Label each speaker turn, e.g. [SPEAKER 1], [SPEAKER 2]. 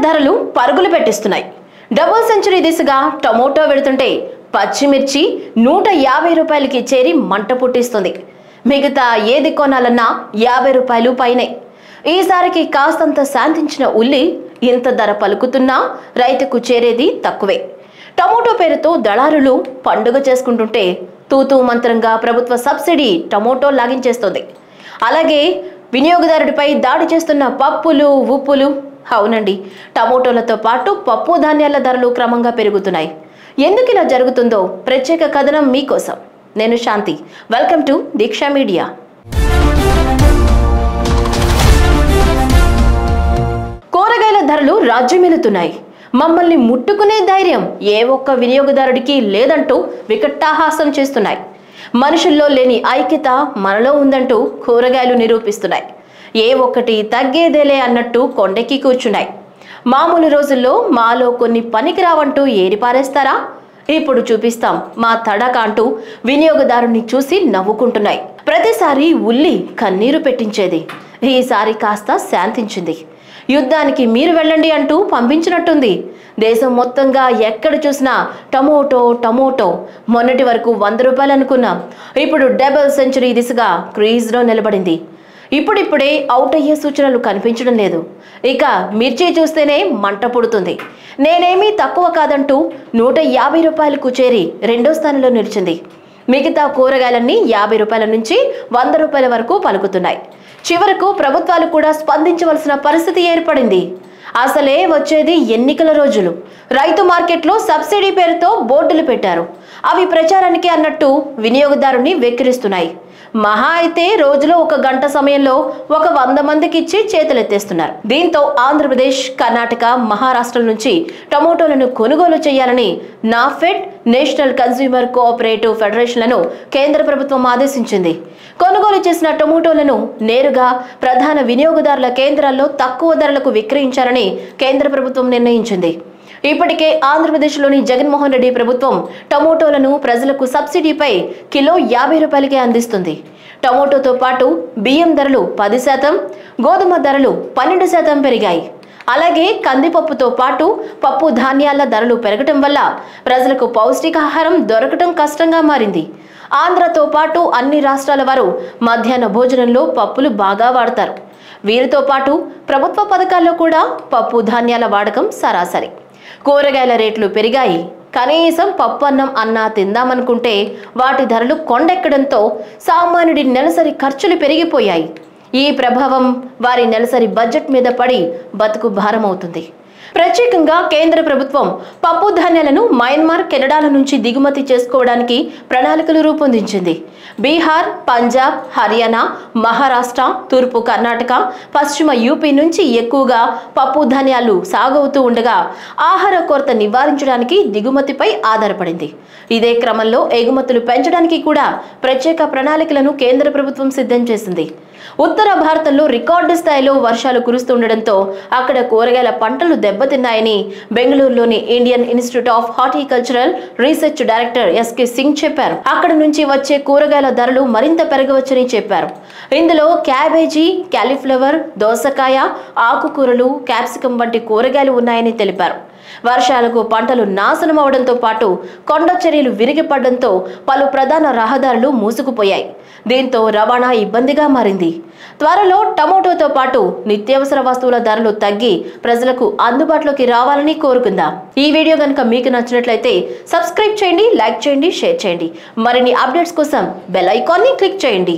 [SPEAKER 1] ధరలు పరుగులు పెట్టిస్తున్నాయి. Double century దిశగా టమోటో వెడుతుంటే పచ్చిమిర్చి 150 రూపాయలకి చేరి మంట పుట్టిస్తుంది. మిగతా ఏది కొనాలన్నా 50 రూపాయలు పైనే. ఈసారికి కాస్తంత శాంతించిన ఉల్లి ఇంత ధర పలుకుతున్నా రైతుకు చేరేది తక్కువే. టమోటో పేరుతో దళారులు పండుగ చేసుకుంటుంటే తూతూ మంత్రంగా ప్రభుత్వ సబ్సిడీ టమోటో లాగించేస్తుంది. అలాగే వినియోగదారుడిపై దాడి చేస్తున్న పప్పులు, ఉప్పులు. అవునండి, టమోటోలతో పాటు పప్పు ధాన్యాల ధరలు క్రమంగా పెరుగుతున్నాయి. ఎందుకు ఇలా జరుగుతుందో ప్రత్యేక కథనం మీకోసం. నేను Shanti. Welcome to Deeksha Media. కూరగాయల ధరలు రాజ్యమేలుతున్నాయి. మమ్మల్ని ముట్టుకునే ధైర్యం ఏ ఒక్క వినియోగదారుడికి లేదంటూ వికటాహాసం చేస్తున్నాయి. మనుషుల్లో లేని ఐక్యత మనలో ఉందంటూ కూరగాయలు నిరూపిస్తున్నాయి. ఏ ఒక్కటి తగ్గేదేలే అన్నట్టు కొండెక్కి కూర్చున్నాయి. మామూలు రోజుల్లో మాలో కొన్ని పనికిరావంటూ ఏరిపారేస్తారా? ఇప్పుడు చూపిస్తాం మా తడక అంటూ వినియోగదారుని చూసి నవ్వుకుంటున్నాయి. ప్రతిసారి ఉల్లి కన్నీరు పెట్టించేది, ఈసారి కాస్త శాంతించింది. యుద్ధానికి మీరు వెళ్ళండి అంటూ పంపించినట్టుంది. దేశం మొత్తంగా ఎక్కడ చూసినా టమోటో టమోటో. మొన్నటి వరకు 100 రూపాయలు అనుకున్నాం, ఇప్పుడు డబుల్ సెంచరీ దిశగా క్రీజ్లో నిలబడింది. ఇప్పుడిప్పుడే అవుట్ అయ్యే సూచనలు కనిపించడం లేదు. ఇక మిర్చి చూస్తేనే మంట పుడుతుంది. నేనేమీ తక్కువ కాదంటూ 150 రూపాయలకు చేరి 2వ స్థానంలో నిలిచింది. మిగతా కూరగాయలన్నీ 50 రూపాయల నుంచి 100 రూపాయల వరకు పలుకుతున్నాయి. చివరకు ప్రభుత్వాలు కూడా స్పందించవలసిన పరిస్థితి ఏర్పడింది. అసలే వచ్చేది ఎన్నికల రోజులు. రైతు మార్కెట్లో సబ్సిడీ పేరుతో బోర్డులు పెట్టారు. అవి ప్రచారానికి అన్నట్టు వినియోగదారుని వెక్కిరిస్తున్నాయి. మహా అయితే రోజులో 1 గంట సమయంలో 100 మందికి ఇచ్చి చేతులెత్తేస్తున్నారు. దీంతో ఆంధ్రప్రదేశ్, కర్ణాటక, మహారాష్ట్ర నుంచి టమోటోలను కొనుగోలు చేయాలని నాఫెడ్, నేషనల్ కన్స్యూమర్ కోఆపరేటివ్ ఫెడరేషన్లను కేంద్ర ప్రభుత్వం ఆదేశించింది. కొనుగోలు చేసిన టమోటోలను నేరుగా ప్రధాన వినియోగదారుల కేంద్రాల్లో తక్కువ ధరలకు విక్రయించాలని కేంద్ర ప్రభుత్వం నిర్ణయించింది. ఇప్పటికే ఆంధ్రప్రదేశ్లోని జగన్మోహన్ రెడ్డి ప్రభుత్వం టమోటోలను ప్రజలకు సబ్సిడీపై కిలో 50 రూపాయలకే అందిస్తుంది. టమోటోతో పాటు బియ్యం ధరలు 10%, గోధుమ ధరలు 12% పెరిగాయి. అలాగే కందిపప్పుతో పాటు పప్పు ధాన్యాల ధరలు పెరగటం వల్ల ప్రజలకు పౌష్టికాహారం దొరకటం కష్టంగా మారింది. ఆంధ్రతో పాటు అన్ని రాష్ట్రాల వారు మధ్యాహ్న భోజనంలో పప్పులు బాగా వాడతారు. వీరితో పాటు ప్రభుత్వ పథకాల్లో కూడా పప్పు ధాన్యాల వాడకం సరాసరి. కూరగాయల రేట్లు పెరిగాయి. కనీసం పప్పు అన్నా తిందామనుకుంటే వాటి ధరలు కొండెక్కడంతో సామాన్యుడి నెలసరి ఖర్చులు పెరిగిపోయాయి. ఈ ప్రభావం వారి నెలసరి బడ్జెట్ మీద పడి బతుకు భారమవుతుంది. ప్రత్యేకంగా కేంద్ర ప్రభుత్వం పప్పు ధాన్యాలను మయన్మార్, కెనడాల నుంచి దిగుమతి చేసుకోవడానికి ప్రణాళికలు రూపొందించింది. బీహార్, పంజాబ్, హర్యానా, మహారాష్ట్ర, తూర్పు కర్ణాటక, పశ్చిమ యూపీ నుంచి ఎక్కువగా పప్పు ధాన్యాలు సాగవుతూ ఉండగా ఆహార కొరత నివారించడానికి దిగుమతిపై ఆధారపడింది. ఇదే క్రమంలో ఎగుమతులు పెంచడానికి కూడా ప్రత్యేక ప్రణాళికలను కేంద్ర ప్రభుత్వం సిద్ధం చేసింది. ఉత్తర భారతంలో రికార్డు స్థాయిలో వర్షాలు కురుస్తుండటంతో అక్కడ కూరగాయల పంటలు దెబ్బతిన్నాయని బెంగళూరులోని Indian Institute of Horticultural Research director SK Singh చెప్పారు. అక్కడ నుంచి వచ్చే కూరగాయల ధరలు మరింత పెరగవచ్చని చెప్పారు. ఇందులో క్యాబేజీ, క్యాలీఫ్లవర్, దోసకాయ, ఆకుకూరలు, క్యాప్సికం వంటి కూరగాయలు ఉన్నాయని తెలిపారు. వర్షాలకు పంటలు నాశనం అవడంతో పాటు కొండ చర్యలు విరిగిపడడంతో పలు ప్రధాన రహదారులు మూసుకుపోయాయి. దీంతో రవాణా ఇబ్బందిగా మారింది. త్వరలో టమోటోతో పాటు నిత్యావసర వస్తువుల ధరలు తగ్గి ప్రజలకు అందుబాటులోకి రావాలని కోరుకుందాం. ఈ వీడియో కనుక మీకు నచ్చినట్లయితే సబ్స్క్రైబ్ చేయండి, లైక్ చేయండి, షేర్ చేయండి. మరిన్ని అప్డేట్స్ కోసం బెల్ ఐకాన్ని క్లిక్ చేయండి.